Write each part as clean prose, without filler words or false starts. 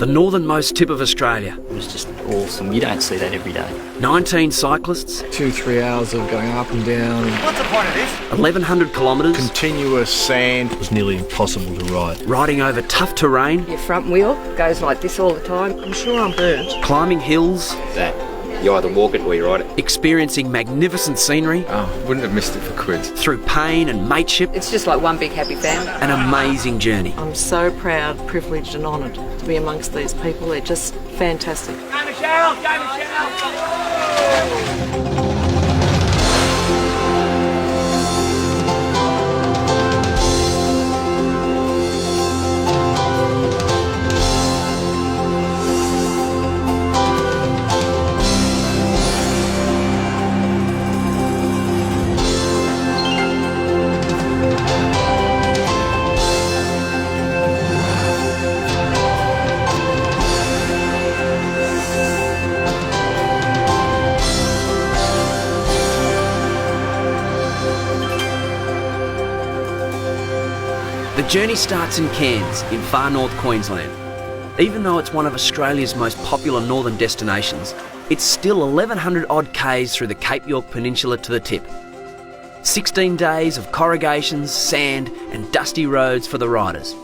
the northernmost tip of Australia. It was just awesome. You don't see that every day. 19 cyclists. 2-3 hours of going up and down. What's the point of this? 1,100 kilometres. Continuous sand. It was nearly impossible to ride. Riding over tough terrain. Your front wheel goes like this all the time. I'm sure I'm burnt. Climbing hills. That you either walk it or you ride it. Experiencing magnificent scenery. Oh, wouldn't have missed it for quids. Through pain and mateship. It's just like one big happy family. An amazing journey. I'm so proud, privileged and honoured to be amongst these people. They're just fantastic. Go Michelle! Go Michelle! The journey starts in Cairns, in far north Queensland. Even though it's one of Australia's most popular northern destinations, it's still 1,100 odd k's through the Cape York Peninsula to the tip. 16 days of corrugations, sand and dusty roads for the riders.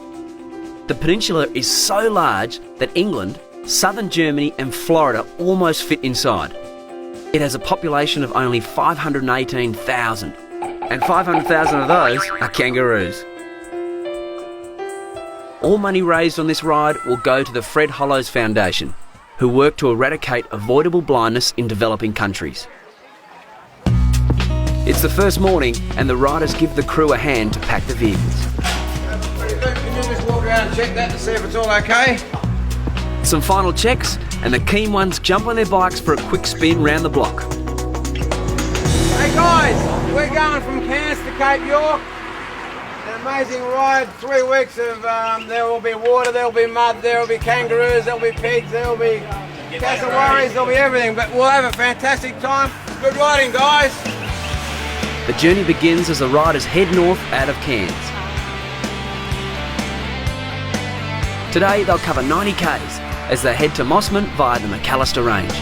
The peninsula is so large that England, southern Germany and Florida almost fit inside. It has a population of only 518,000, and 500,000 of those are kangaroos. All money raised on this ride will go to the Fred Hollows Foundation, who work to eradicate avoidable blindness in developing countries. It's the first morning and the riders give the crew a hand to pack the vehicles. Can you just walk around and check that to see if it's all okay? Some final checks and the keen ones jump on their bikes for a quick spin round the block. Hey guys, we're going from Cairns to Cape York. An amazing ride, 3 weeks of, there will be water, there will be mud, there will be kangaroos, there will be pigs, there will be cassowaries, there will be everything, but we'll have a fantastic time. Good riding, guys. The journey begins as the riders head north out of Cairns. Today they'll cover 90 k's as they head to Mossman via the McAllister Range.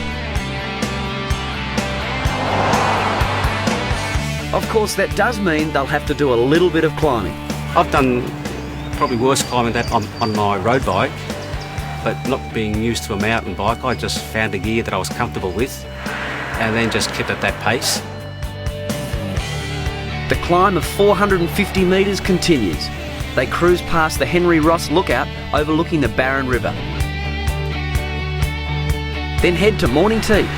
Of course, that does mean they'll have to do a little bit of climbing. I've done probably worse climbing that on my road bike, but not being used to a mountain bike, I just found a gear that I was comfortable with and then just kept at that pace. The climb of 450 metres continues. They cruise past the Henry Ross lookout overlooking the Barron River. Then head to morning tea.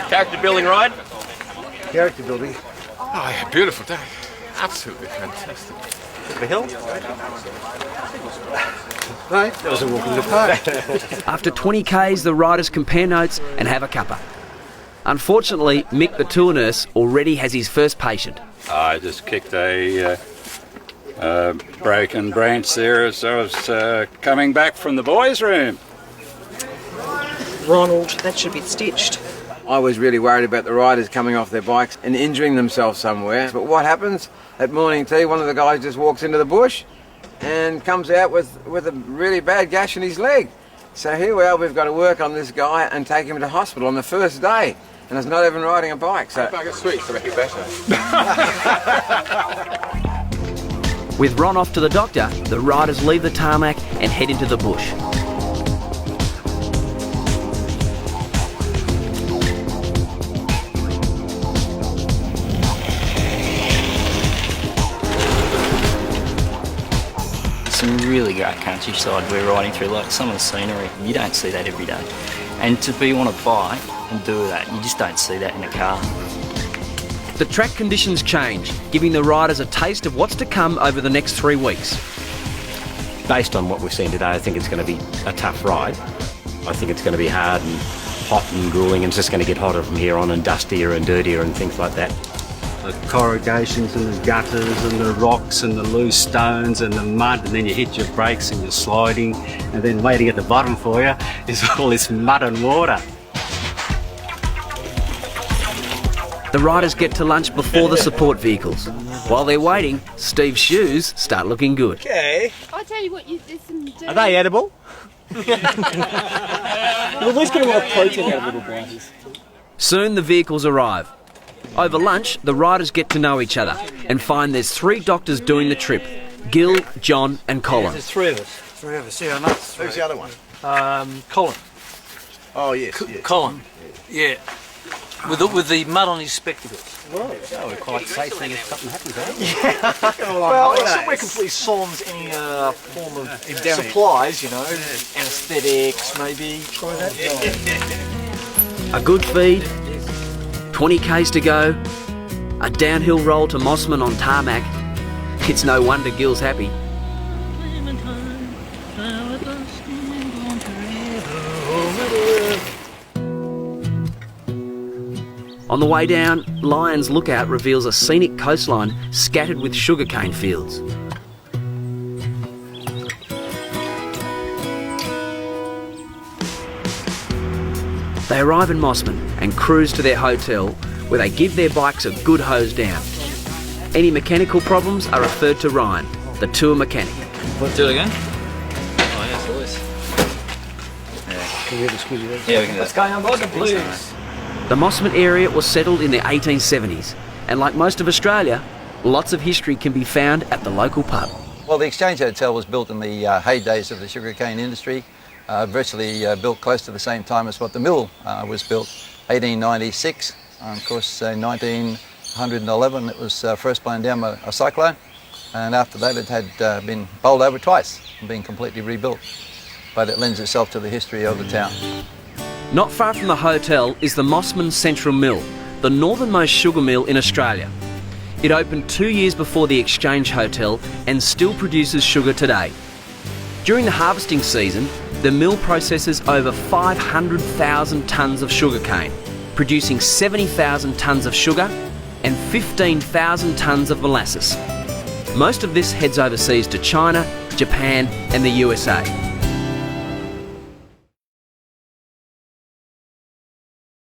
Character building ride? Character building. Oh yeah, beautiful day. Absolutely fantastic. The hill? No, that was a walk in the park. After 20 k's, the riders compare notes and have a cuppa. Unfortunately, Mick, the tour nurse, already has his first patient. I just kicked a broken branch there as I was coming back from the boys' room. Ronald, that should be stitched. I was really worried about the riders coming off their bikes and injuring themselves somewhere. But what happens? At morning tea, one of the guys just walks into the bush and comes out with a really bad gash in his leg. So here we are, we've got to work on this guy and take him to hospital on the first day. And he's not even riding a bike. So Bag of sweets to make it better. With Ron off to the doctor, the riders leave the tarmac and head into the bush. Some really great countryside we're riding through, like some of the scenery. You don't see that every day. And to be on a bike and do that, you just don't see that in a car. The track conditions change, giving the riders a taste of what's to come over the next 3 weeks. Based on what we've seen today, I think it's going to be a tough ride. I think it's going to be hard and hot and grueling, and it's just going to get hotter from here on, and dustier and dirtier and things like that. The corrugations and the gutters and the rocks and the loose stones and the mud, and then you hit your brakes and you're sliding, and then waiting at the bottom for you is all this mud and water. The riders get to lunch before the support vehicles. While they're waiting, Steve's shoes start looking good. Okay. I'll tell you what, there's some dirt. Are they edible? We'll at least get a lot of protein out of little blinders. Soon the vehicles arrive. Over lunch, the riders get to know each other and find there's 3 doctors doing the trip: Gil, John and Colin. There's 3 of us. 3 of us, yeah, I know. Who's the other one? Colin. Oh, yes. Colin, yeah. With the mud on his spectacles. Oh, we're quite safe thing if something happens, eh? Well, it's not where completely silence any form of supplies, you know, anaesthetics, maybe. Try that. A good feed, 20 k's to go, a downhill roll to Mossman on tarmac. It's no wonder Gil's happy. On the way down, Lyons Lookout reveals a scenic coastline scattered with sugarcane fields. They arrive in Mossman and cruise to their hotel, where they give their bikes a good hose down. Any mechanical problems are referred to Ryan, the tour mechanic. Do it again? Oh, yes, always. Can we have a squeeze of Yeah, we can do it. Let's go on board the Blues. The Mossman area was settled in the 1870s, and like most of Australia, lots of history can be found at the local pub. Well, the Exchange Hotel was built in the heydays of the sugarcane industry, virtually built close to the same time as what the mill was built, 1896. Of course, in 1911 it was first blown down by a cyclone, and after that it had been bowled over twice and been completely rebuilt. But it lends itself to the history of the town. Not far from the hotel is the Mossman Central Mill, the northernmost sugar mill in Australia. It opened 2 years before the Exchange Hotel and still produces sugar today. During the harvesting season, the mill processes over 500,000 tonnes of sugarcane, producing 70,000 tonnes of sugar and 15,000 tonnes of molasses. Most of this heads overseas to China, Japan and the USA.